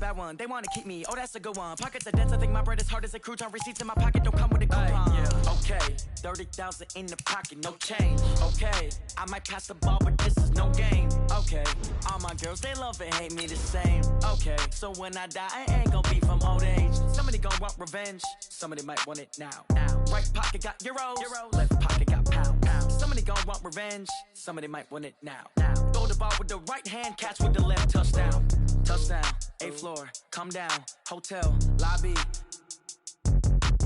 bad one. They wanna keep me, oh that's a good one. Pockets are dense, I think my bread is hard as a crouton. Receipts in my pocket don't come with a coupon. Yeah. Okay, 30,000 in the pocket, no change. Okay, I might pass the ball, but this is no game. Okay, all my girls, they love and hate me the same. Okay, so when I die, I ain't gon' be from old age. Somebody gon' want revenge, somebody might want it now. Right pocket got euros, left pocket got pound. Somebody gon' want revenge, somebody might want it now. Throw the ball with the right hand, catch with the left, touchdown. Touchdown, 8th floor, come down, hotel, lobby.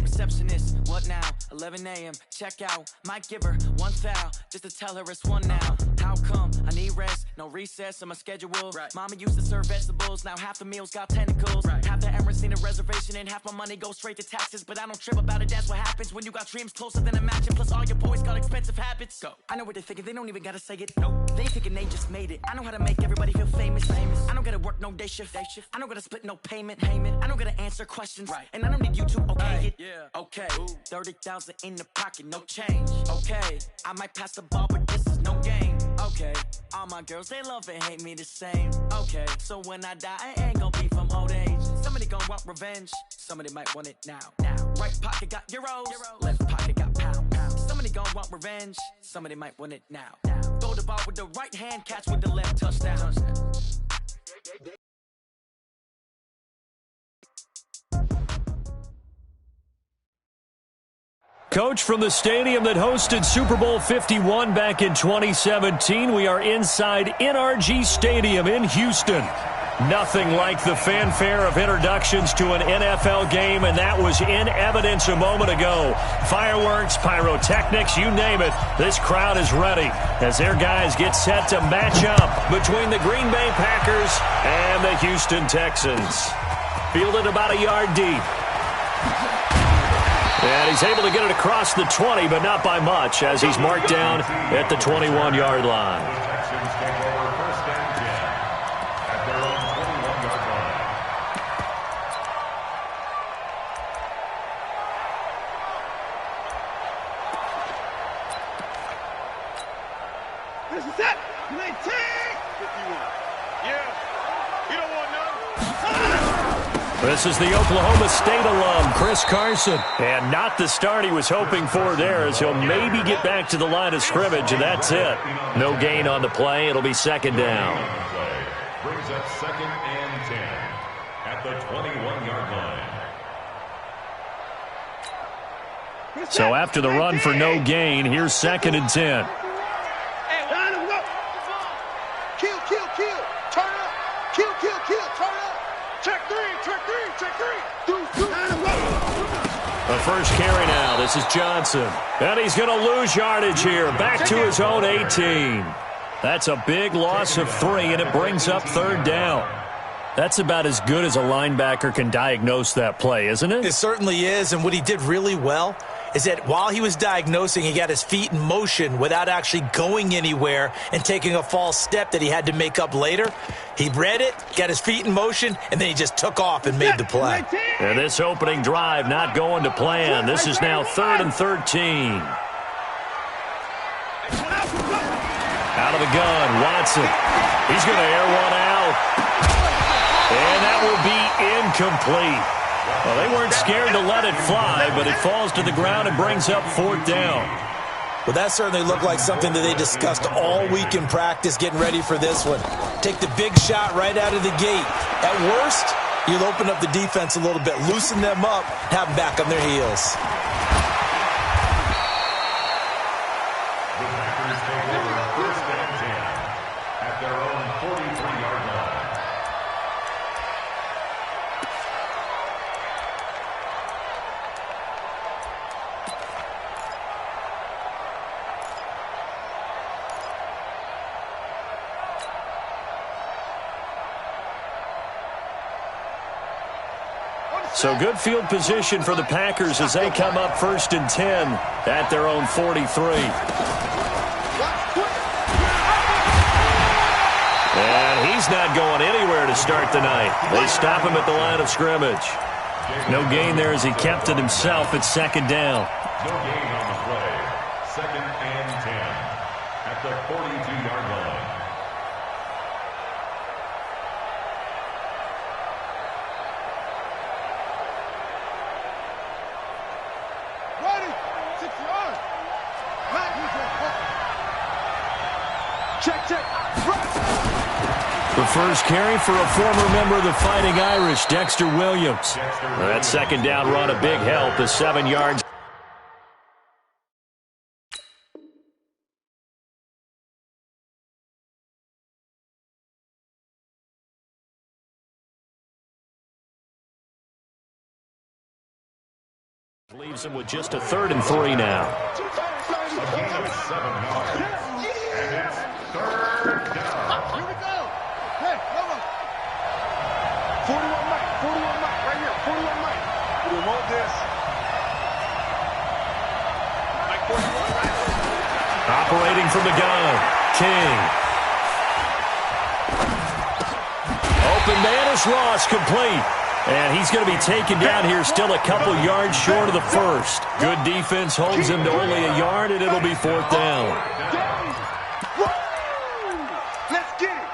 Receptionist, what now? 11 a.m., check out. Might give her one foul, just to tell her it's one now. How come? I need rest, no recess in my schedule. Right. Mama used to serve vegetables, now half the meals got tentacles. Right. Half the Emirates need a reservation and half my money goes straight to taxes. But I don't trip about it, that's what happens when you got dreams closer than a match. And plus all your boys got expensive habits. Go. I know what they're thinking, they don't even gotta say it. Nope. They thinking they just made it. I know how to make everybody feel famous. I don't gotta work no day shift. I don't gotta split no payment. I don't gotta answer questions. Right. And I don't need you to okay it. Yeah. Okay, 30,000 in the pocket, no change. Okay, I might pass the ball, but this is no game. Okay, all my girls, they love and hate me the same. Okay, so when I die, I ain't gon' be from old age. Somebody gon' want revenge, somebody might want it now. Right pocket got euros, left pocket got pound. Somebody gon' want revenge, somebody might want it now. Throw the ball with the right hand, catch with the left, touchdown. Coach, from the stadium that hosted Super Bowl 51 back in 2017, we are inside NRG Stadium in Houston. Nothing like the fanfare of introductions to an NFL game, and that was in evidence a moment ago. Fireworks, pyrotechnics, you name it. This crowd is ready as their guys get set to match up between the Green Bay Packers and the Houston Texans. Fielded about a yard deep. And he's able to get it across the 20, but not by much, as he's marked down at the 21-yard line. This is it. 19. 51. Yeah. You don't want none. This is the Oklahoma State alum, Chris Carson. And not the start he was hoping for there, as he'll maybe get back to the line of scrimmage, and that's it. No gain on the play. It'll be second down. Brings up 2nd and 10 at the 21-yard line. So after the run for no gain, here's 2nd and 10. The first carry now. This is Johnson. And he's going to lose yardage here. Back to his own 18. That's a big loss of 3, and it brings up 3rd down. That's about as good as a linebacker can diagnose that play, isn't it? It certainly is, and what he did really well is that while he was diagnosing, he got his feet in motion without actually going anywhere and taking a false step that he had to make up later. He read it, got his feet in motion, and then he just took off and made the play. And this opening drive not going to plan. This is now 3rd and 13. Out of the gun, Watson. He's going to air one out. And that will be incomplete. Well, they weren't scared to let it fly, but it falls to the ground and brings up 4th down. Well, that certainly looked like something that they discussed all week in practice getting ready for this one. Take the big shot right out of the gate. At worst, you'll open up the defense a little bit, loosen them up, have them back on their heels. The Packers take over 1st and 10 at their own 43-yard line. So good field position for the Packers as they come up 1st and 10 at their own 43. And he's not going anywhere to start the night. They stop him at the line of scrimmage. No gain there as he kept it himself at 2nd down. No gain on the play. 2nd and 10 at the 42-yard line. The first carry for a former member of the Fighting Irish, Dexter Williams. That second down run, a big help, the 7 yards. Leaves him with just a 3rd and 3 now. A gain of 7 yards. And it's 3rd down. Here we go. Hey, come on. 41 Mike. 41 Mike. Right here. 41 Mike. We want this. Mike 41. Operating from the gun. King. Open man is Ross, complete. And he's going to be taken down here, still a couple yards short of the first. Good defense holds him to only a yard, and it'll be 4th down. Let's get it.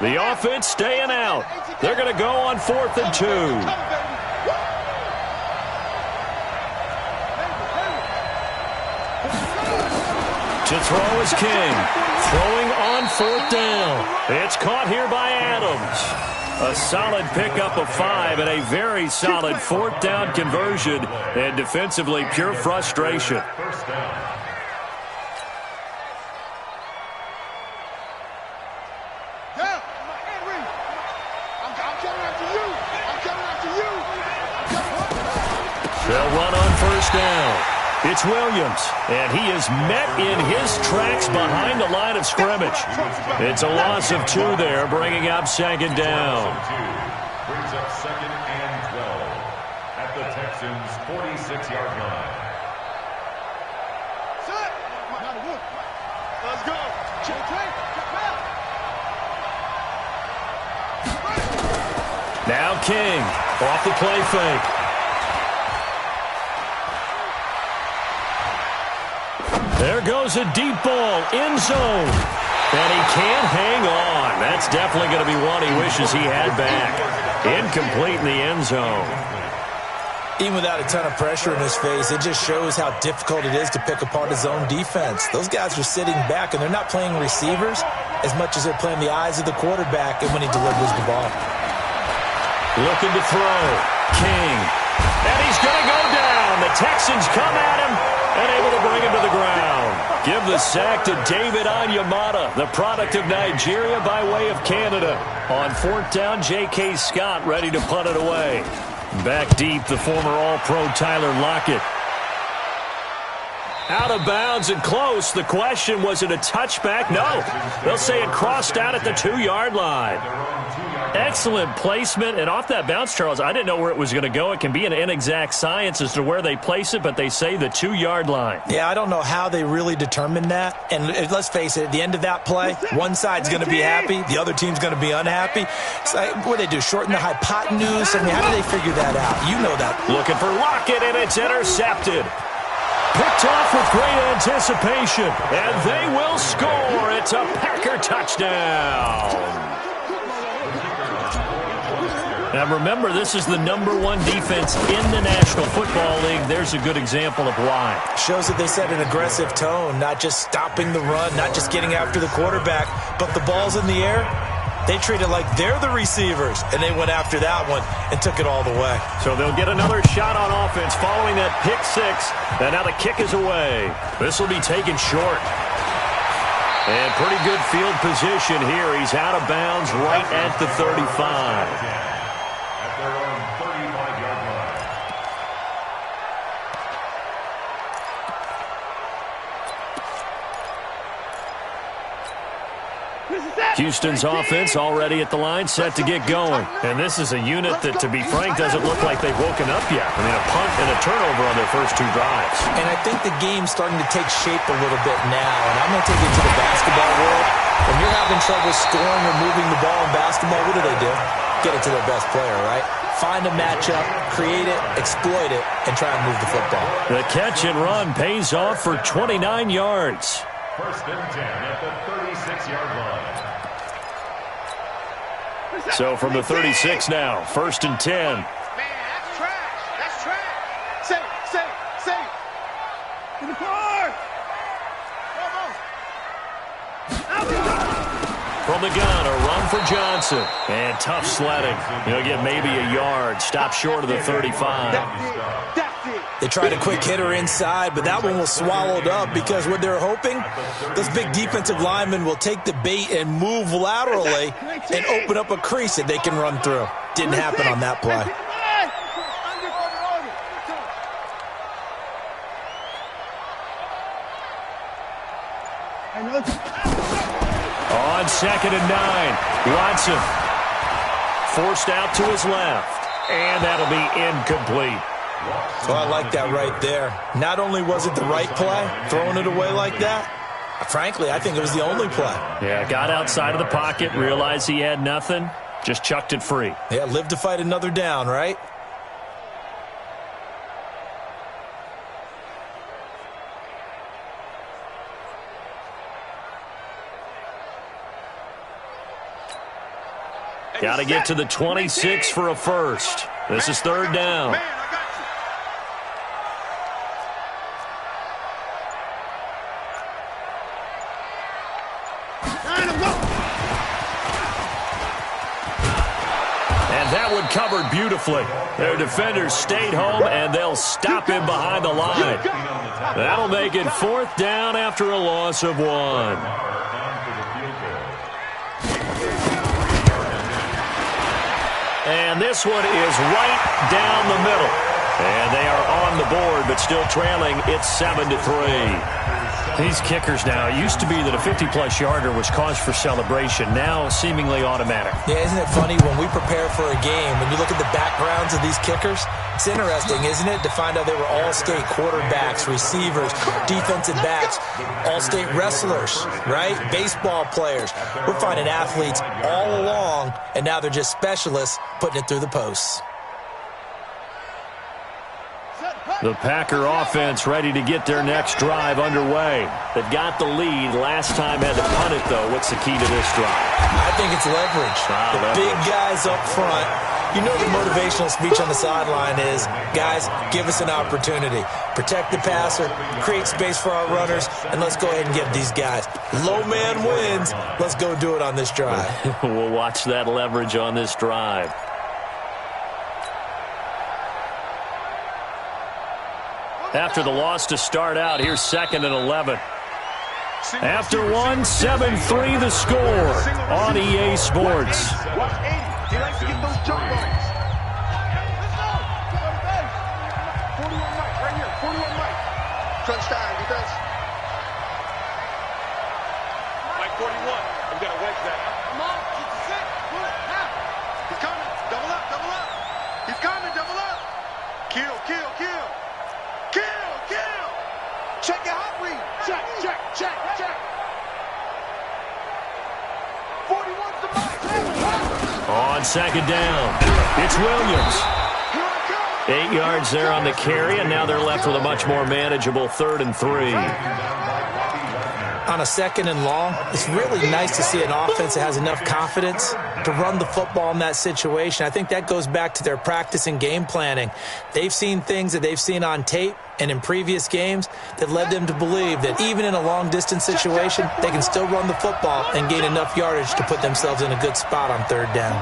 The offense staying out. They're going to go on 4th and 2. To throw is King. Throwing on 4th down. It's caught here by Adams. A solid pickup of 5 and a very solid 4th down conversion. And defensively, pure frustration. First down. Yeah, Henry. I'm coming after you. I'm coming after you. They'll run on 1st down. It's Williams, and he is met in his tracks behind the line of scrimmage. It's a loss of 2 there, bringing up 2nd down. Brings up 2nd and 12 at the Texans' 46-yard line. Set. Let's go. Now King, off the play fake. There goes a deep ball, end zone. And he can't hang on. That's definitely going to be one he wishes he had back. Incomplete in the end zone. Even without a ton of pressure in his face, it just shows how difficult it is to pick apart his own defense. Those guys are sitting back, and they're not playing receivers as much as they're playing the eyes of the quarterback and when he delivers the ball. Looking to throw. King. And he's going to go down. The Texans come at him and able to bring him to the ground. Give the sack to David Onyemata, the product of Nigeria by way of Canada. On 4th down, J.K. Scott ready to punt it away. Back deep, the former All-Pro Tyler Lockett. Out of bounds and close. The question, was it a touchback? No. They'll say it crossed out at the 2-yard line. Excellent placement. And off that bounce, Charles, I didn't know where it was going to go. It can be an inexact science as to where they place it, but they say the 2-yard line. Yeah, I don't know how they really determined that. And let's face it, at the end of that play, one side's going to be happy, the other team's going to be unhappy. It's like, what do they do, shorten the hypotenuse? I mean, how do they figure that out? You know that. Looking for Lockett, and it's intercepted. Picked off with great anticipation, and they will score. It's a Packer touchdown. Now remember, this is the #1 defense in the National Football League. There's a good example of why. Shows that they set an aggressive tone, not just stopping the run, not just getting after the quarterback, but the ball's in the air. They treat it like they're the receivers, and they went after that one and took it all the way. So they'll get another shot on offense following that pick 6, and now the kick is away. This will be taken short. And pretty good field position here. He's out of bounds right at the 35. Houston's offense already at the line, set to get going. And this is a unit that, to be frank, doesn't look like they've woken up yet. I mean, a punt and a turnover on their first 2 drives. And I think the game's starting to take shape a little bit now. And I'm going to take it to the basketball world. When you're having trouble scoring or moving the ball in basketball, what do? Get it to their best player, right? Find a matchup, create it, exploit it, and try and move the football. The catch and run pays off for 29 yards. First and 10 at the 36-yard line. So from the 36 now, 1st and 10. Man, that's trash. That's trash. Safe. In the car. From the gun, a run for Johnson. And tough sledding. He'll get maybe a yard. Stop short of the 35. That's it. They tried a quick hitter inside, but that one was swallowed up because what they're hoping, those big defensive linemen will take the bait and move laterally and open up a crease that they can run through. Didn't happen on that play. On 2nd and 9, Watson forced out to his left, and that'll be incomplete. So I like that right there. Not only was it the right play, throwing it away like that, frankly, I think it was the only play. Yeah, got outside of the pocket, realized he had nothing, just chucked it free. Yeah, live to fight another down, right? Got to get to the 26 for a first. This is 3rd down. Man, I got you. And that one covered beautifully. Their defenders stayed home, and they'll stop him behind the line. That'll make it 4th down after a loss of 1. And this one is right down the middle. And they are on the board, but still trailing. It's 7-3. These kickers now, it used to be that a 50-plus yarder was cause for celebration. Now seemingly automatic. Yeah, isn't it funny when we prepare for a game, when you look at the backgrounds of these kickers, it's interesting, isn't it, to find out they were all-state quarterbacks, receivers, defensive backs, all-state wrestlers, right? Baseball players. We're finding athletes all along, and now they're just specialists putting it through the posts. The Packer offense ready to get their next drive underway. They've got the lead. Last time had to punt it, though. What's the key to this drive? I think it's leverage. Big guys up front. You know the motivational speech on the sideline is, guys, give us an opportunity. Protect the passer, create space for our runners, and let's go ahead and get these guys. Low man wins. Let's go do it on this drive. We'll watch that leverage on this drive. After the loss to start out, here's 2nd and 11. After 7-3 the score on EA Sports. Watch 80. He likes to get those jump balls. 41 Mike, right here. 41 Mike. Touchdown, defense. Mike 41. We got to wedge that. Come on, get the set. Pull it now. He's coming. Double up, double up. He's coming, double up. Kill. Check your hot read. Check. 41's the Mike. On 2nd down, it's Williams. 8 yards there on the carry, and now they're left with a much more manageable 3rd and 3. On a 2nd and long, it's really nice to see an offense that has enough confidence to run the football in that situation. I think that goes back to their practice and game planning. They've seen things that they've seen on tape and in previous games that led them to believe that even in a long-distance situation, they can still run the football and gain enough yardage to put themselves in a good spot on 3rd down.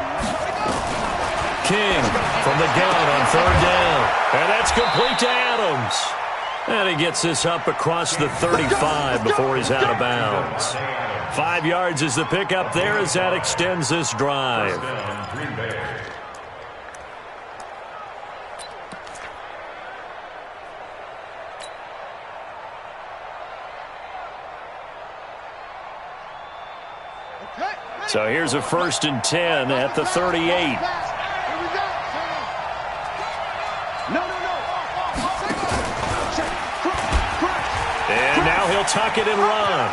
King from the gun on 3rd down. And that's complete to Adams. And he gets this up across the 35 before he's out of bounds. 5 yards is the pickup there as that extends this drive. So here's a 1st and 10 at the 38. And now he'll tuck it and run.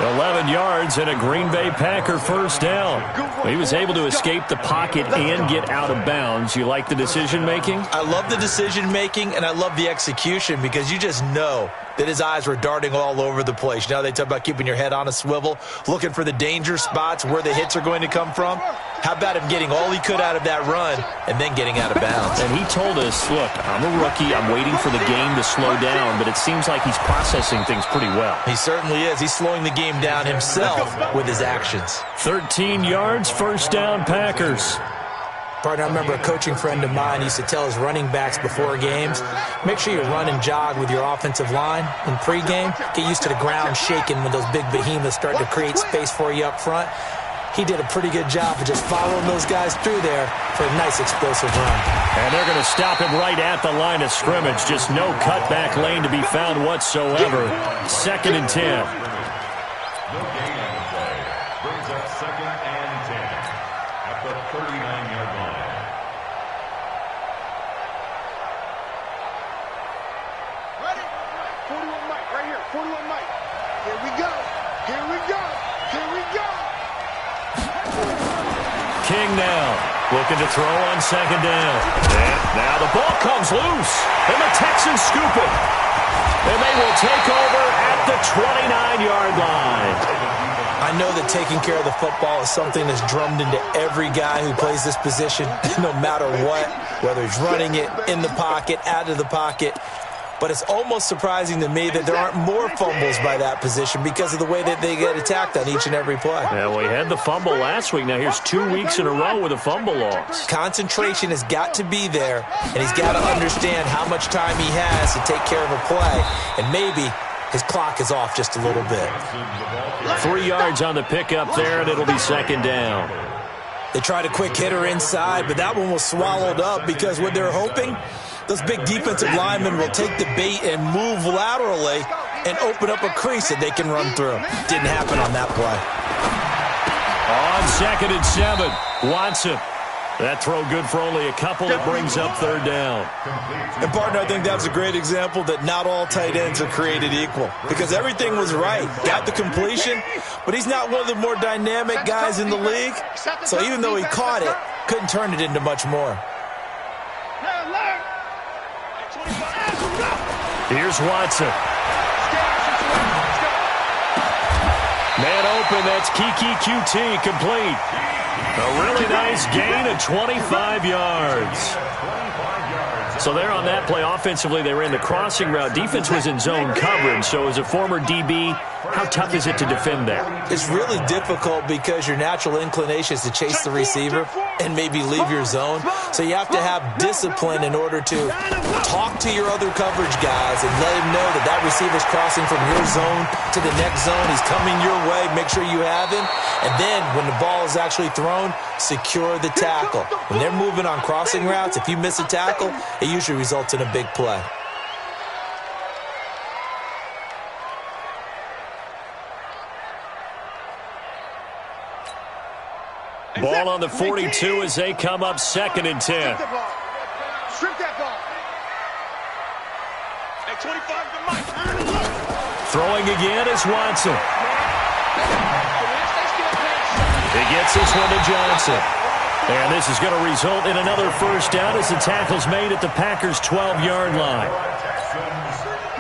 11 yards and a Green Bay Packer first down. He was able to escape the pocket and get out of bounds. You like the decision-making? I love the decision-making, and I love the execution because you just know that his eyes were darting all over the place. You know, they talk about keeping your head on a swivel, looking for the danger spots, where the hits are going to come from. How about him getting all he could out of that run and then getting out of bounds? And he told us, look, I'm a rookie. I'm waiting for the game to slow down, but it seems like he's processing things pretty well. He certainly is. He's slowing the game down himself with his actions. 13 yards, first down, Packers. Partner, I remember a coaching friend of mine used to tell his running backs before games, make sure you run and jog with your offensive line in pregame. Get used to the ground shaking when those big behemoths start to create space for you up front. He did a pretty good job of just following those guys through there for a nice explosive run. And they're going to stop him right at the line of scrimmage. Just no cutback lane to be found whatsoever. 2nd and 10. No gain on the play. Brings up 2nd and 10 at the 39-yard line. Ready? 41 Mike, right here. 41 Mike. Here we go. Here we go. Here we go. King now looking to throw on 2nd down. And now the ball comes loose, and the Texans scoop it. And they will take over at the 29-yard line. I know that taking care of the football is something that's drummed into every guy who plays this position, no matter what, whether he's running it, in the pocket, out of the pocket. But it's almost surprising to me that there aren't more fumbles by that position because of the way that they get attacked on each and every play. Yeah, we had the fumble last week. Now here's 2 weeks in a row with a fumble loss. Concentration has got to be there, and he's got to understand how much time he has to take care of a play, and maybe his clock is off just a little bit. 3 yards on the pickup there, and it'll be 2nd down. They tried a quick hitter inside, but that one was swallowed up because what they're hoping, those big defensive linemen will take the bait and move laterally and open up a crease that they can run through. Didn't happen on that play. On 2nd and 7, Watson. That throw good for only a couple. It brings up 3rd down. And, partner, I think that's a great example that not all tight ends are created equal because everything was right. Got the completion, but he's not one of the more dynamic guys in the league. So even though he caught it, couldn't turn it into much more. Here's Watson. Man open, that's Kiki QT, complete. A really nice gain of 25 yards. So there on that play, offensively, they ran the crossing route. Defense was in zone coverage, so as a former DB, how tough is it to defend that? It's really difficult because your natural inclination is to chase the receiver and maybe leave your zone. So you have to have discipline in order to talk to your other coverage guys and let him know that that receiver's crossing from your zone to the next zone. He's coming your way. Make sure you have him. And then when the ball is actually thrown, secure the tackle. When they're moving on crossing routes, if you miss a tackle, it usually results in a big play. Ball on the 42 as they come up 2nd and 10. Strip that ball. At 25 to Mike. Throwing again is Watson. He gets this one to Johnson. And this is going to result in another first down as the tackle's made at the Packers' 12-yard line.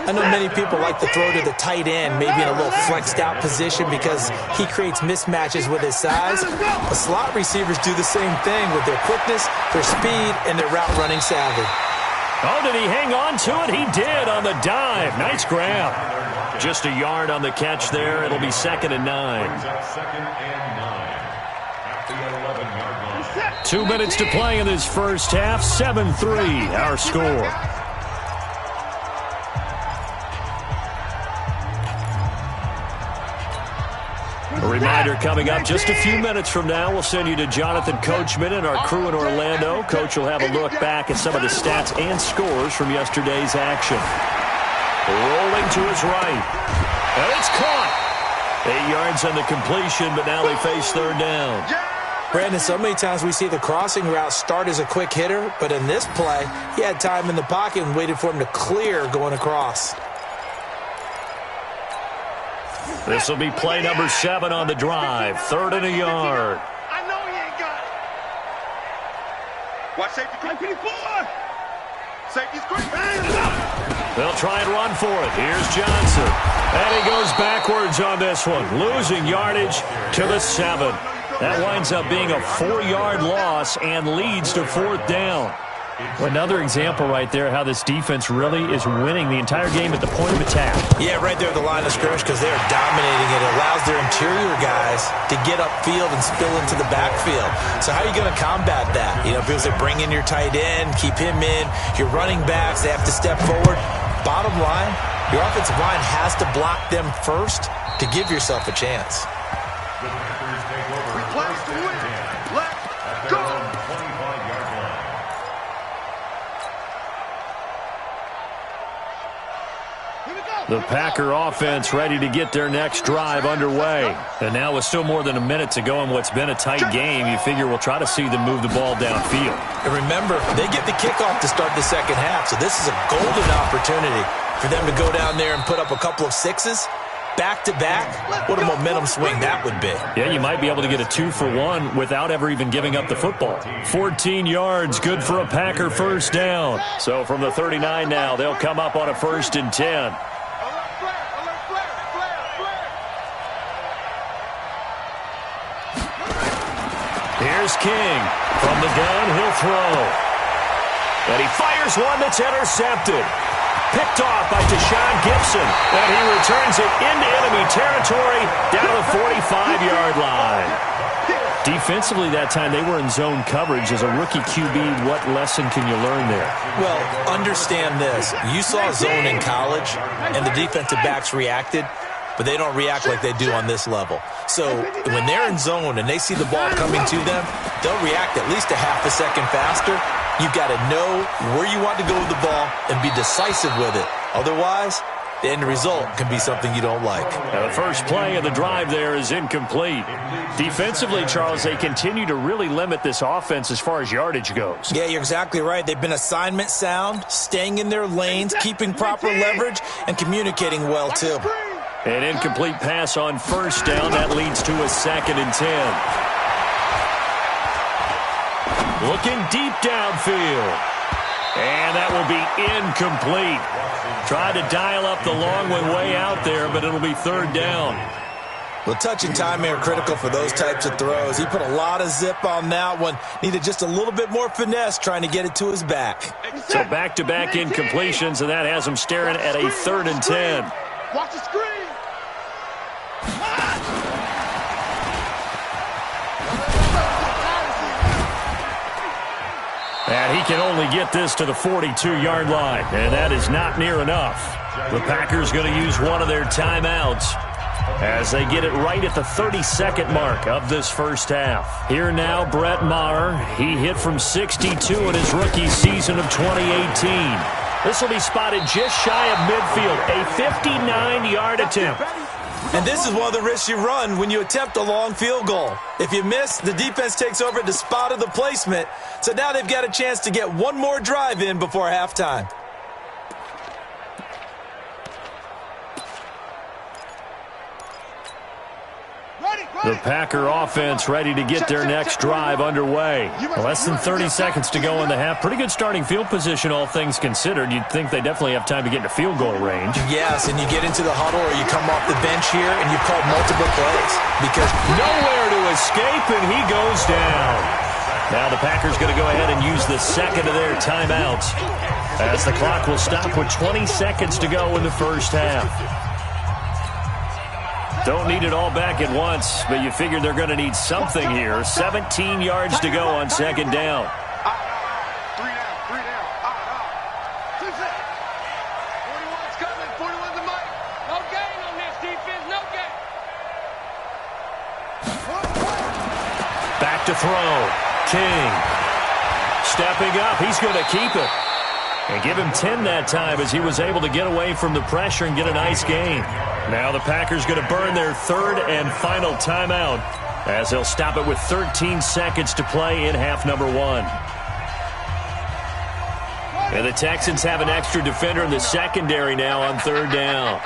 I know many people like to throw to the tight end, maybe in a little flexed out position because he creates mismatches with his size. But slot receivers do the same thing with their quickness, their speed, and their route running savvy. Oh, did he hang on to it? He did on the dive. Nice grab. Just a yard on the catch there. It'll be 2nd and 9. 2 minutes to play in this first half. 7-3, our score. A reminder coming up just a few minutes from now, we'll send you to Jonathan Coachman and our crew in Orlando. Coach will have a look back at some of the stats and scores from yesterday's action. Rolling to his right. And it's caught. 8 yards on the completion, but now they face 3rd down. Brandon, so many times we see the crossing route start as a quick hitter, but in this play, he had time in the pocket and waited for him to clear going across. This will be play number 7 on the drive. 3rd and a yard. I know he ain't got it. Watch safety. Safety screen. They'll try and run for it. Here's Johnson. And he goes backwards on this one, losing yardage to the 7. That winds up being a 4-yard loss and leads to 4th down. Another example right there how this defense really is winning the entire game at the point of attack. Yeah, right there at the line of scrimmage because they're dominating it. It allows their interior guys to get upfield and spill into the backfield. So how are you going to combat that? You know, because they bring in your tight end, keep him in. Your running backs, they have to step forward. Bottom line, your offensive line has to block them first to give yourself a chance. The Packers take over. Play to win. Let's go. 25-yard line. The Packer offense ready to get their next drive underway. And now with still more than a minute to go in what's been a tight game, you figure we'll try to see them move the ball downfield. And remember, they get the kickoff to start the second half, so this is a golden opportunity for them to go down there and put up a couple of sixes. Back-to-back, what a momentum swing that would be. Yeah, you might be able to get a 2-for-1 without ever even giving up the football. 14 yards, good for a Packer first down. So from the 39 now, they'll come up on a 1st and 10. Here's King. From the gun, he'll throw. And he fires one that's intercepted. Picked off by Deshaun Gibson. And he returns it into enemy territory down to the 45-yard line. Defensively that time, they were in zone coverage. As a rookie QB, what lesson can you learn there? Well, understand this. You saw zone in college, and the defensive backs reacted, but they don't react like they do on this level. So when they're in zone and they see the ball coming to them, they'll react at least a half a second faster. You've got to know where you want to go with the ball and be decisive with it. Otherwise, the end result can be something you don't like. Now, the first play of the drive there is incomplete. Defensively, Charles, they continue to really limit this offense as far as yardage goes. Yeah, you're exactly right. They've been assignment sound, staying in their lanes, keeping proper leverage, and communicating well, too. An incomplete pass on first down. That leads to a 2nd and 10. Looking deep downfield. And that will be incomplete. Tried to dial up the long one way out there, but it'll be 3rd down. Well, touch and timing are critical for those types of throws. He put a lot of zip on that one. Needed just a little bit more finesse trying to get it to his back. So back-to-back incompletions, and that has him staring at a 3rd and 10. Watch the screen. And he can only get this to the 42-yard line, and that is not near enough. The Packers going to use one of their timeouts as they get it right at the 32nd mark of this first half. Here now, Brett Maher. He hit from 62 in his rookie season of 2018. This will be spotted just shy of midfield, a 59-yard attempt. And this is one of the risks you run when you attempt a long field goal. If you miss, the defense takes over at the spot of the placement. So now they've got a chance to get one more drive in before halftime. The Packer offense ready to get their next drive underway. Less than 30 seconds to go in the half. Pretty good starting field position, all things considered. You'd think they definitely have time to get into field goal range. Yes, and you get into the huddle or you come off the bench here and you call multiple plays. Because nowhere to escape, and he goes down. Now the Packers going to go ahead and use the 2nd of their timeouts as the clock will stop with 20 seconds to go in the first half. Don't need it all back at once, but you figure they're going to need something here. 17 yards to go on 2nd down. 3 down. 41's coming. 41's the mic. No gain on this defense. No gain. Back to throw. King. Stepping up. He's going to keep it. And give him 10 that time as he was able to get away from the pressure and get a nice gain. Now the Packers going to burn their 3rd and final timeout as they'll stop it with 13 seconds to play in half number 1. And the Texans have an extra defender in the secondary now on 3rd down.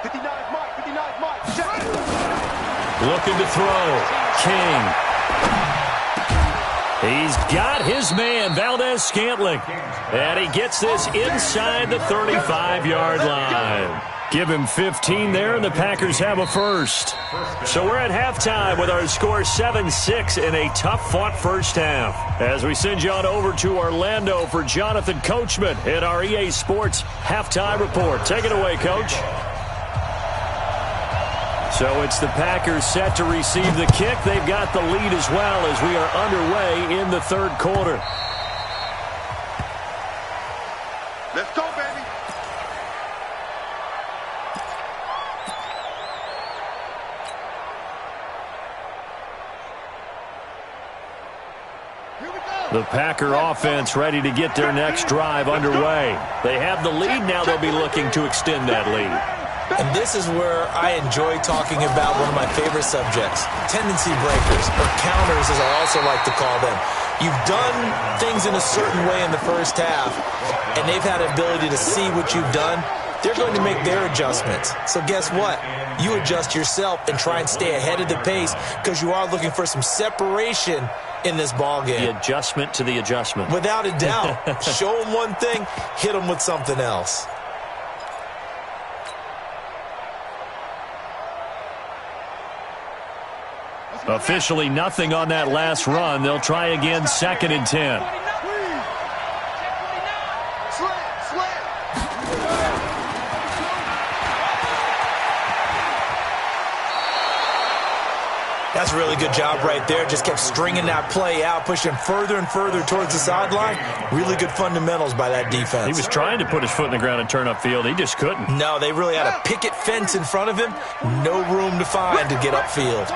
59 Mike. 59 Mike. Check. Looking to throw. King. He's got his man, Valdes-Scantling. And he gets this inside the 35-yard line. Give him 15 there, and the Packers have a first. So we're at halftime with our score 7-6 in a tough-fought first half. As we send you on over to Orlando for Jonathan Coachman in our EA Sports Halftime Report. Take it away, Coach. So it's the Packers set to receive the kick. They've got the lead as well as we are underway in the third quarter. Let's go, baby. The Packer offense ready to get their next drive underway. They have the lead. Now they'll be looking to extend that lead. And this is where I enjoy talking about one of my favorite subjects, tendency breakers, or counters as I also like to call them. You've done things in a certain way in the first half, and they've had the ability to see what you've done. They're going to make their adjustments. So guess what? You adjust yourself and try and stay ahead of the pace because you are looking for some separation in this ball game. The adjustment to the adjustment. Without a doubt. Show them one thing, hit them with something else. Officially nothing on that last run. They'll try again, 2nd and 10. That's a really good job right there. Just kept stringing that play out, pushing further and further towards the sideline. Really good fundamentals by that defense. He was trying to put his foot in the ground and turn upfield. He just couldn't. No, they really had a picket fence in front of him. No room to find to get upfield.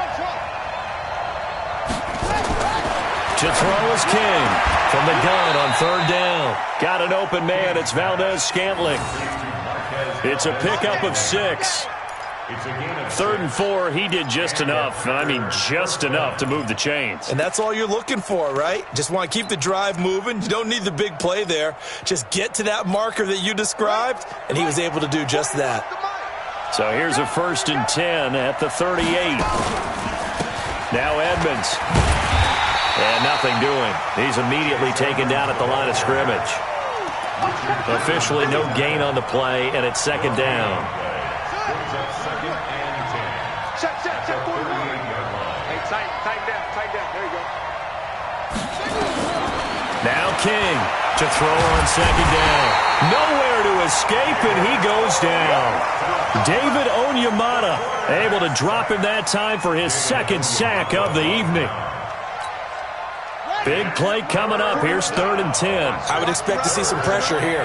To throw is King from the gun on 3rd down. Got an open man. It's Valdes-Scantling. It's a pickup of 6. 3rd and 4, he did just enough. I mean, just enough to move the chains. And that's all you're looking for, right? Just want to keep the drive moving. You don't need the big play there. Just get to that marker that you described, and he was able to do just that. So here's a 1st and 10 at the 38. Now Edmonds. And nothing doing. He's immediately taken down at the line of scrimmage. Officially no gain on the play, and it's 2nd down. Check, 41. Hey, tighten down. There you go. Now King to throw on 2nd down. Nowhere to escape, and he goes down. David Onyemata able to drop him that time for his 2nd sack of the evening. Big play coming up. Here's 3rd and 10. I would expect to see some pressure here.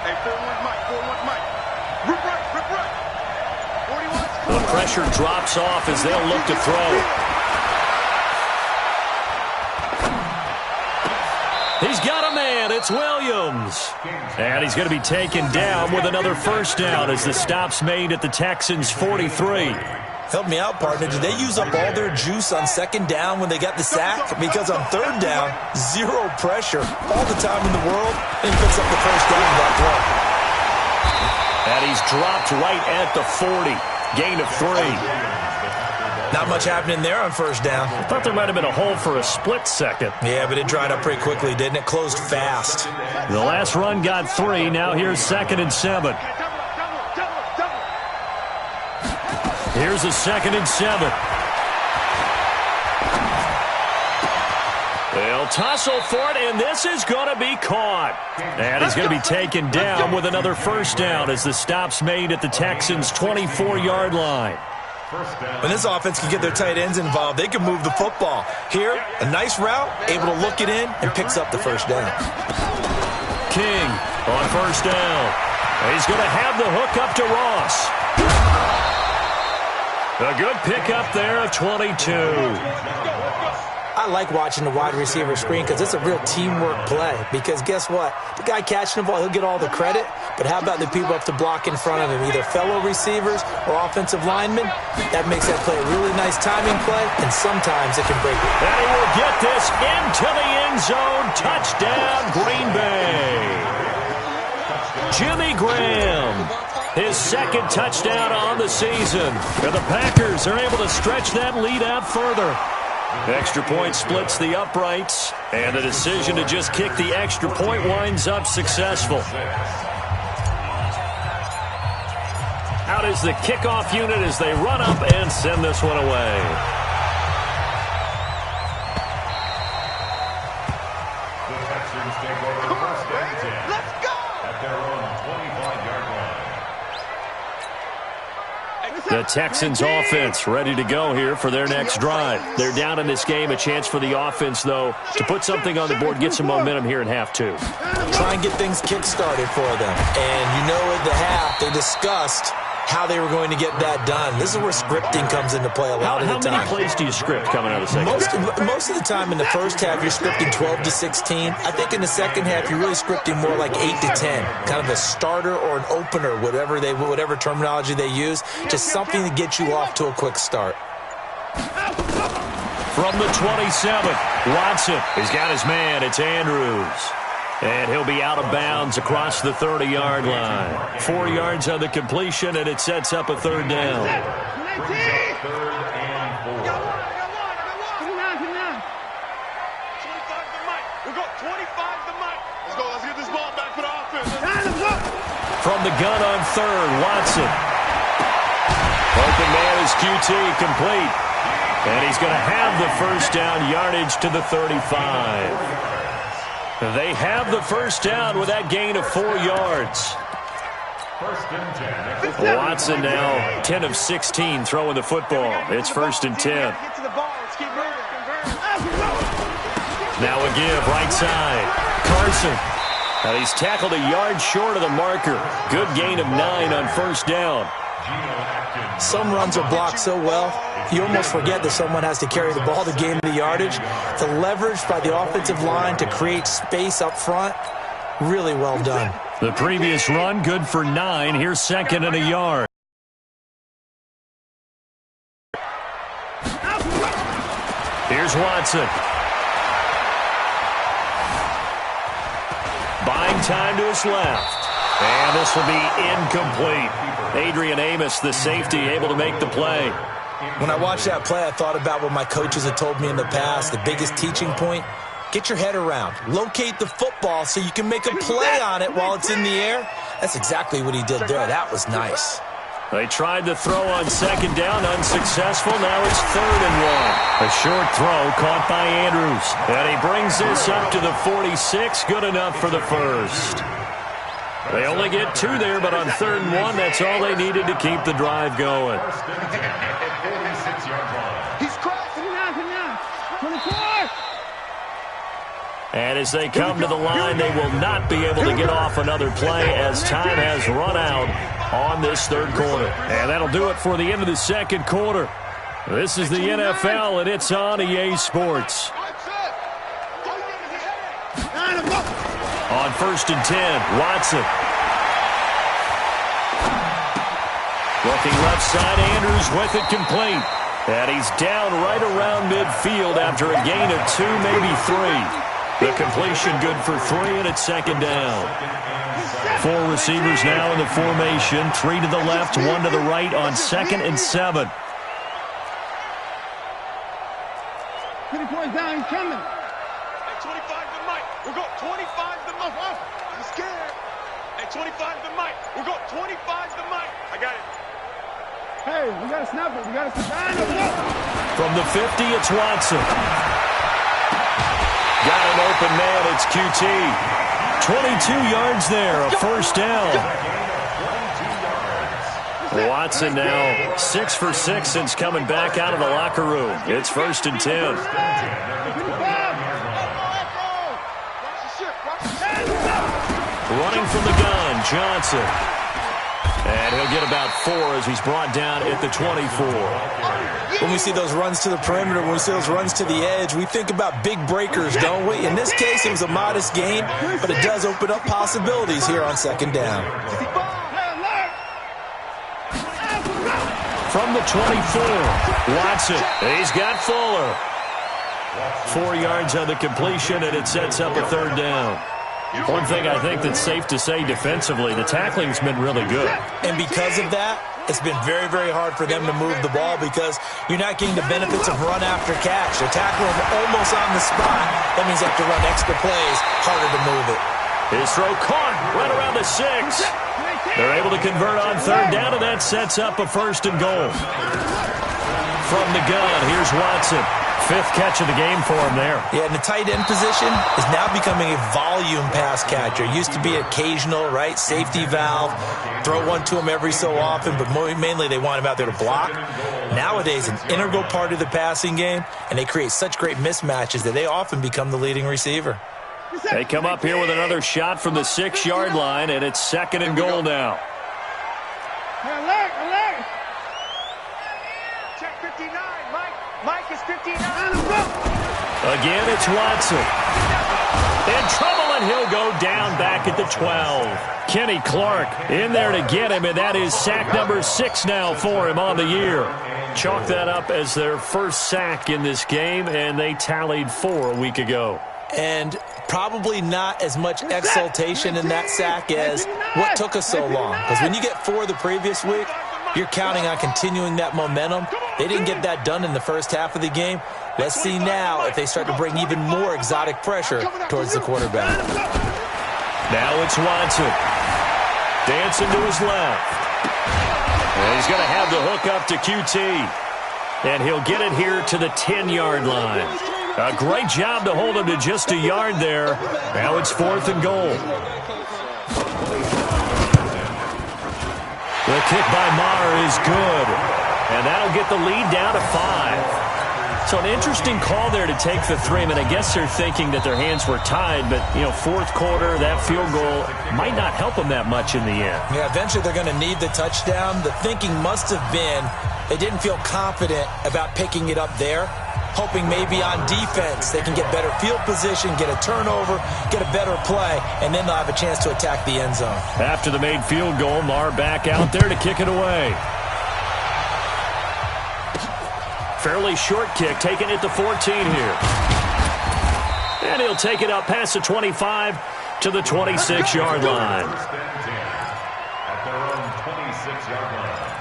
Hey, 4-1 Mike. 4-1 Mike. Rip right. 41. The pressure drops off as they'll look to throw. He's got a man. It's Williams. And he's going to be taken down with another 1st down as the stop's made at the Texans' 43. Help me out, partner. Did they use up all their juice on 2nd down when they got the sack? Because on 3rd down, 0 pressure, all the time in the world, and picks up the 1st down with that play. And he's dropped right at the 40. Gain of 3. Not much happening there on 1st down. I thought there might have been a hole for a split second. Yeah, but it dried up pretty quickly, didn't it? Closed fast. The last run got 3. Now here's 2nd and 7. Here's a 2nd and 7. They'll tussle for it, and this is going to be caught. And he's going to be taken down with another 1st down as the stop's made at the Texans' 24-yard line. When this offense can get their tight ends involved, they can move the football. Here, a nice route, able to look it in, and picks up the 1st down. King on 1st down. He's going to have the hook up to Ross. A good pickup there of 22. I like watching the wide receiver screen because it's a real teamwork play. Because guess what? The guy catching the ball, he'll get all the credit. But how about the people up to block in front of him, either fellow receivers or offensive linemen? That makes that play a really nice timing play, and sometimes it can break it. And he will get this into the end zone. Touchdown, Green Bay. Jimmy Graham, his second touchdown on the season. And the Packers are able to stretch that lead out further. Extra point splits the uprights, and the decision to just kick the extra point winds up successful. Out is the kickoff unit as they run up and send this one away. The Texans take over first and 10. Let's go! At their own 25-yard line. The Texans offense ready to go here for their next drive. They're down in this game. A chance for the offense, though, to put something on the board, get some momentum here in half two. Try and get things kick-started for them. And you know at the half, they discussed how they were going to get that done. This is where scripting comes into play a lot of the time. How many plays do you script coming out of the second half? Most of the time in the first half, you're scripting 12 to 16. I think in the second half, you're really scripting more like 8 to 10. Kind of a starter or an opener, whatever terminology they use. Just something to get you off to a quick start. From the 27, Watson. He's got his man. It's Andrews. And he'll be out of bounds across the 30-yard line. 4 yards on the completion, and it sets up a third down. Third and 4. I got one. 25 to Mike. We'll go 25 to Mike. Let's go. Let's get this ball back for the offense. From the gun on third, Watson. Open man is QT, complete. And he's going to have the first down, yardage to the 35. They have the first down with that gain of 4 yards. First and 10. Watson now 10 of 16 throwing the football. It's first and 10. Get to the ball. Let's keep moving. Now a give, right side. Carson. And he's tackled a yard short of the marker. Good gain of 9 on first down. Some runs are blocked so well, you almost forget that someone has to carry the ball to gain the yardage. The leverage by the offensive line to create space up front, really well done. The previous run, good for 9. Here's second and a yard. Here's Watson. Buying time to his left. And this will be incomplete. Adrian Amos, the safety, able to make the play. When I watched that play, I thought about what my coaches had told me in the past. The biggest teaching point, get your head around. Locate the football so you can make a play on it while it's in the air. That's exactly what he did there. That was nice. They tried to throw on second down, unsuccessful. Now it's third and 1. A short throw caught by Andrews. And he brings this up to the 46. Good enough for the first. They only get 2 there, but on third and 1, that's all they needed to keep the drive going. He's crossing. 24. And as they come to the line, they will not be able to get off another play as time has run out on this third quarter. And that'll do it for the end of the second quarter. This is the NFL, and it's on EA Sports. On first and 10, Watson. Looking left side, Andrews with it complete. And he's down right around midfield after a gain of 2, maybe 3. The completion good for 3, and it's second down. 4 receivers now in the formation. 3 to the left, 1 to the right on second and 7. 20 points down, he's coming. Hey, 25 to Mike. We'll go 25 to Mike. He's scared. Hey, 25 to Mike. We'll go 25 to Mike. I got it. Hey, we got to snap it. We got to snap it. From the 50, it's Watson. Got an open man, it's QT. 22 yards there, a first down. Watson now 6 for 6 since coming back out of the locker room. It's first and 10. Running from the gun, Johnson. And he'll get about 4 as he's brought down at the 24. When we see those runs to the perimeter, when we see those runs to the edge, we think about big breakers, don't we? In this case, it was a modest gain, but it does open up possibilities here on second down. From the 24, Watson. He's got Fuller. 4 yards on the completion, and it sets up a third down. One thing I think that's safe to say defensively, the tackling's been really good. And because of that, it's been very, very hard for them to move the ball because you're not getting the benefits of run after catch. They're tackling almost on the spot. That means they have to run extra plays, harder to move it. His throw caught right around the 6. They're able to convert on third down, and that sets up a 1st and goal. From the gun, here's Watson. 5th catch of the game for him there. Yeah, and the tight end position is now becoming a volume pass catcher. Used to be occasional, right, safety valve, throw one to him every so often, but mainly they want him out there to block. Nowadays, an integral part of the passing game, and they create such great mismatches that they often become the leading receiver. They come up here with another shot from the 6-yard line, and it's 2nd and goal now. Alert! Check 59. Mike is 59. Again, it's Watson. In trouble, and he'll go down back at the 12. Kenny Clark in there to get him, and that is sack number 6 now for him on the year. Chalk that up as their first sack in this game, and they tallied 4 a week ago. And probably not as much exultation in that sack as what took us so long. Because when you get 4 the previous week, you're counting on continuing that momentum. They didn't get that done in the first half of the game. Let's see now if they start to bring even more exotic pressure towards the quarterback. Now it's Watson. Dancing to his left. And he's going to have the hook up to QT. And he'll get it here to the 10-yard line. A great job to hold him to just a yard there. Now it's 4th and goal. The kick by Maher is good. And that'll get the lead down to 5. So an interesting call there to take the 3. I mean, I guess they're thinking that their hands were tied, but, 4th quarter, that field goal might not help them that much in the end. Yeah, eventually they're going to need the touchdown. The thinking must have been they didn't feel confident about picking it up there, hoping maybe on defense they can get better field position, get a turnover, get a better play, and then they'll have a chance to attack the end zone. After the made field goal, Maher back out there to kick it away. Fairly short kick, taking it to 14 here. And he'll take it up past the 25 to the 26-yard line. At their own 26-yard line.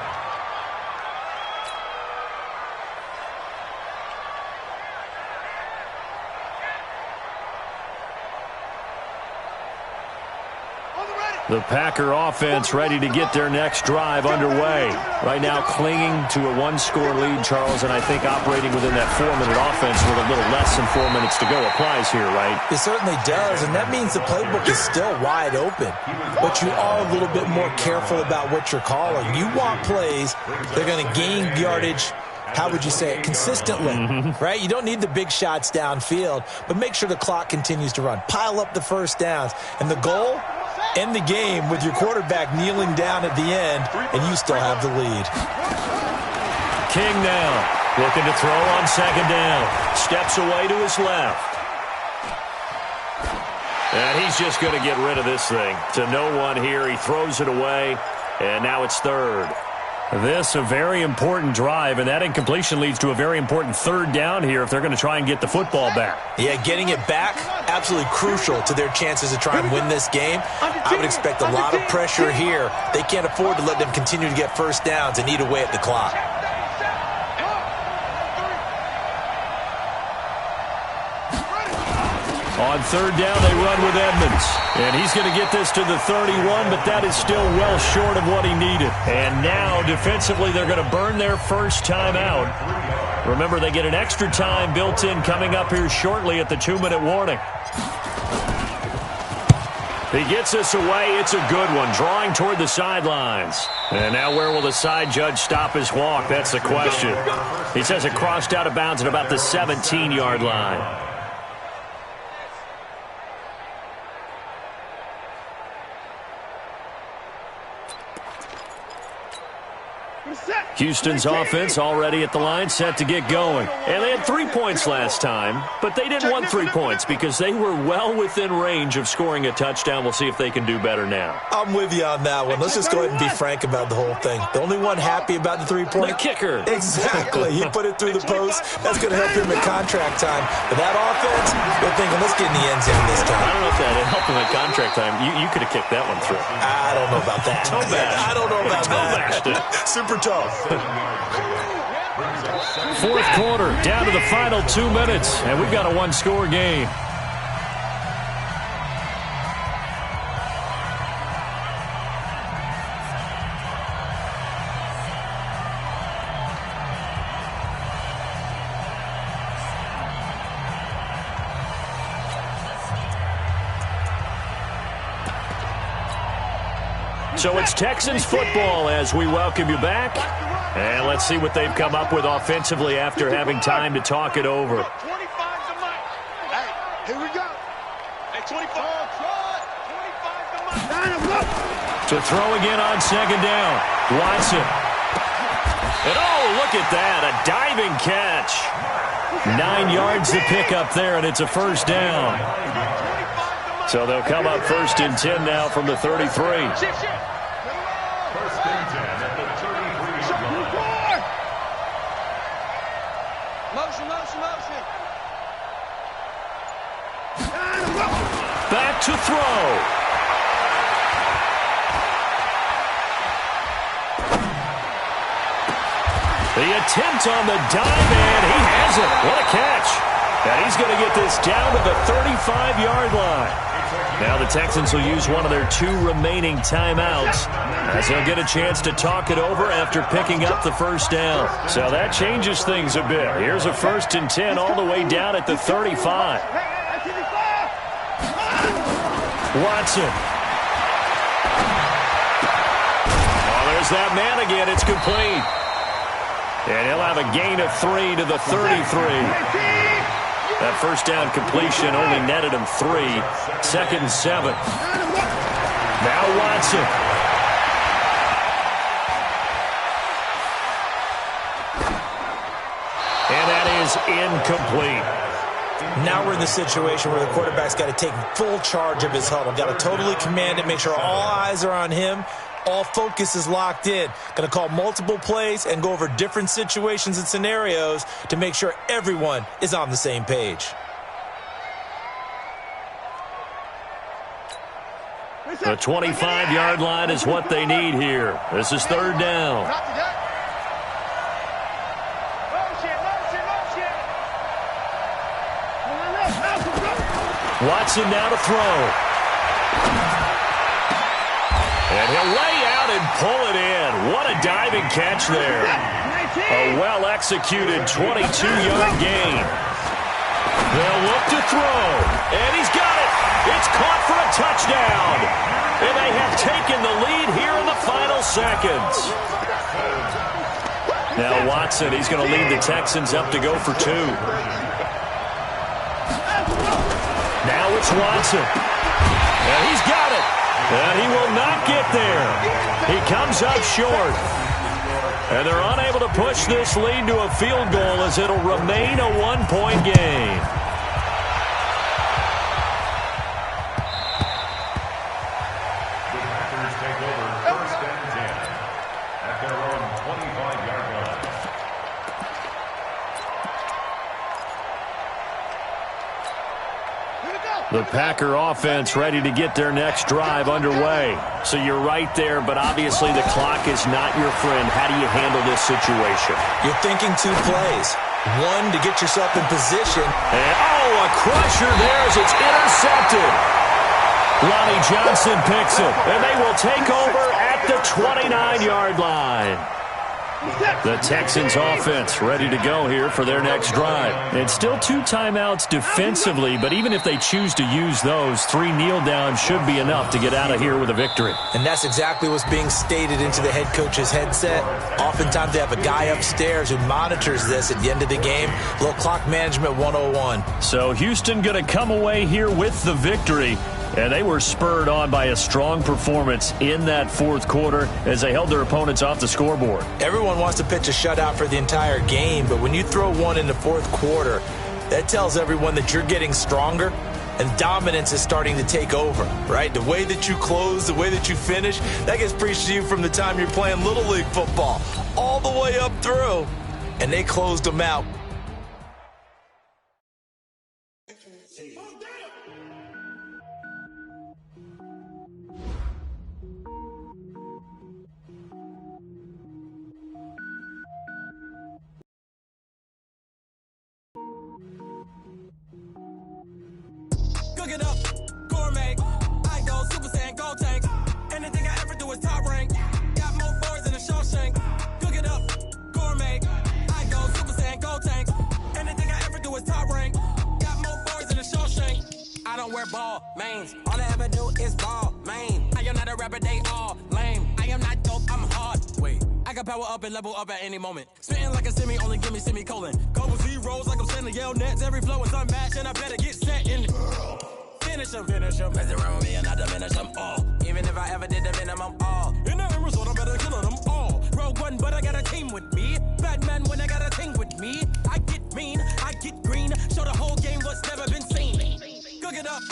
The Packer offense ready to get their next drive underway. Right now clinging to a 1-score lead, Charles, and I think operating within that 4-minute offense with a little less than 4 minutes to go applies here, right? It certainly does, and that means the playbook is still wide open. But you are a little bit more careful about what you're calling. You want plays that are going to gain yardage, how would you say it, consistently, right? You don't need the big shots downfield, but make sure the clock continues to run. Pile up the first downs. And the goal, end the game with your quarterback kneeling down at the end, and you still have the lead. King now looking to throw on 2nd down. Steps away to his left. And he's just going to get rid of this thing. To no one here. He throws it away, and now it's 3rd. This a very important drive, and that incompletion leads to a very important 3rd down here if they're going to try and get the football back. Yeah, getting it back, absolutely crucial to their chances to try and win this game. I would expect a lot of pressure here. They can't afford to let them continue to get first downs and eat away at the clock. On 3rd down, they run with Edmonds. And he's going to get this to the 31, but that is still well short of what he needed. And now, defensively, they're going to burn their first time out. Remember, they get an extra time built in coming up here shortly at the 2-minute warning. He gets this away. It's a good one, drawing toward the sidelines. And now where will the side judge stop his walk? That's the question. He says it crossed out of bounds at about the 17-yard line. Set. Houston's offense already at the line, set to get going. And they had 3 points last time, but they didn't want 3 points because they were well within range of scoring a touchdown. We'll see if they can do better now. I'm with you on that one. Let's just go ahead and be frank about the whole thing. The only one happy about the 3-point? The kicker. Exactly. He put it through the post. That's going to help him in contract time. But that offense, they're thinking, let's get in the end zone this time. I don't know if that helped him in contract time. You could have kicked that one through. I don't know about that. I don't know about that. Super tough. Fourth quarter, down to the final 2 minutes, and we've got a one-score game. So it's Texans football as we welcome you back. And let's see what they've come up with offensively after having time to talk it over. 25 to Mike. Hey, here we go. Hey, 25. 25 to Mike. To throw again on second down. Watson. And oh, look at that. A diving catch. 9 yards to pick up there, and it's a first down. So they'll come up 1st and 10 now from the 33. First and 10 at the 33-yard line. Motion. Back to throw. The attempt on the dive, and he has it. What a catch. And he's going to get this down to the 35-yard line. Now the Texans will use one of their 2 remaining timeouts as they'll get a chance to talk it over after picking up the first down. So that changes things a bit. Here's a 1st and 10 all the way down at the 35. Watson. Oh, there's that man again. It's complete. And he'll have a gain of 3 to the 33. That first down completion only netted him 3. 2nd and 7. Now Watson. And that is incomplete. Now we're in the situation where the quarterback's got to take full charge of his huddle. Got to totally command it, make sure all eyes are on him. All focus is locked in. Going to call multiple plays and go over different situations and scenarios to make sure everyone is on the same page. The 25-yard line is what they need here. This is 3rd down. Watson now to throw. And he'll lay out and pull it in. What a diving catch there. A well-executed 22-yard gain. They'll look to throw. And he's got it. It's caught for a touchdown. And they have taken the lead here in the final seconds. Now Watson, he's going to lead the Texans up to go for 2. Now it's Watson. And he's got it. And he will not get there. He comes up short. And they're unable to push this lead to a field goal as it'll remain a 1-point game. The Packers take over 1st and 10 at their own 25-yard line. The Packer offense ready to get their next drive underway. So you're right there, but obviously the clock is not your friend. How do you handle this situation? You're thinking 2 plays. 1 to get yourself in position. And, oh, a crusher there as it's intercepted. Lonnie Johnson picks it, and they will take over at the 29-yard line. The Texans offense ready to go here for their next drive. It's still 2 timeouts defensively, but even if they choose to use those, 3 kneel downs should be enough to get out of here with a victory. And that's exactly what's being stated into the head coach's headset. Oftentimes they have a guy upstairs who monitors this at the end of the game. A little clock management 101. So Houston going to come away here with the victory. And they were spurred on by a strong performance in that fourth quarter as they held their opponents off the scoreboard. Everyone wants to pitch a shutout for the entire game, but when you throw one in the fourth quarter, that tells everyone that you're getting stronger and dominance is starting to take over, right? The way that you close, the way that you finish, that gets preached to you from the time you're playing Little League football all the way up through, and they closed them out. Cook it up, gourmet. I go Super Saiyan, gold tank. Anything I ever do is top rank. Got more boys than a Shawshank. Cook it up, gourmet. I go Super Saiyan, gold tank. Anything I ever do is top rank. Got more boys than a Shawshank. I don't wear ball mains. All I ever do is ball main. I am not a rapper, they all lame. I am not dope, I'm hard. Wait, I can power up and level up at any moment. Spitting like a semi, only give me semicolon. Couple zeros like I'm sending yell nets. Every flow is unmatched and I better get set in. Finish them. Mess around with me and I diminish them all. Even if I ever did the minimum all. In the end result, I'm better killing them all. Rogue One, but I got a team with me. Batman when I got a thing with me. I get mean, I get green. Show the whole game what's never been seen. Cook it up,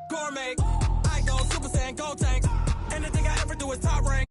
gourmet. I go Super Saiyan, gold tank. Anything I ever do is top rank.